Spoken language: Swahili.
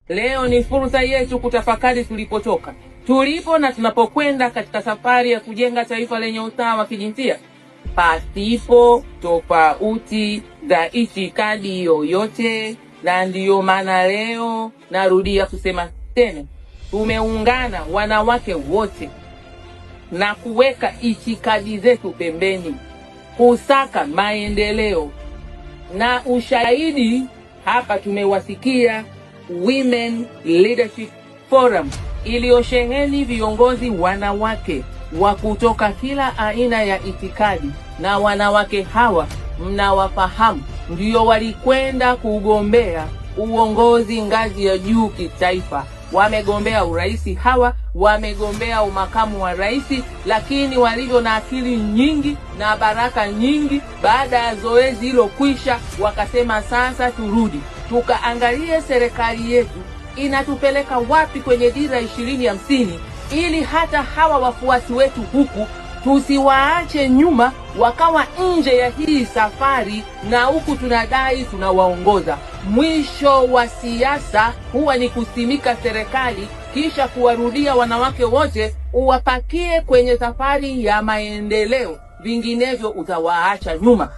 Leo ni fursa yetu kutafakari tulipotoka, tulipo na tunapokwenda katika safari ya kujenga taifa lenye usawa wa kijinsia pasipo tofauti za itikadi yoyote. Na ndiyo maana leo narudia kusema tena, tumeungana wanawake wote na kuweka itikadi zetu pembeni, kusaka maendeleo. Na ushahidi hapa tumewasikia Women Leadership Forum iliyosheheni viongozi wanawake wa kutoka kila aina ya itikadi, na wanawake hawa mnawafahamu, ndio walikwenda kugombea uongozi ngazi ya juu kitaifa. Wamegombea uraisi, hawa wamegombea umakamu wa raisi, lakini walivyo na akili nyingi na baraka nyingi, baada ya zoezi hilo kwisha, wakasema sasa turudi tukaangalie serikali yetu inatupeleka wapi kwenye dira 2050, ili hata hawa wafuasi wetu huku tusiwaache nyuma wakawa nje ya hii safari, na huku tunadai tunawaongoza. Mwisho wa siasa huwa ni kusimika serikali kisha kuwarudia wanawake wote uwapakie kwenye safari ya maendeleo, vinginevyo utawaacha nyuma.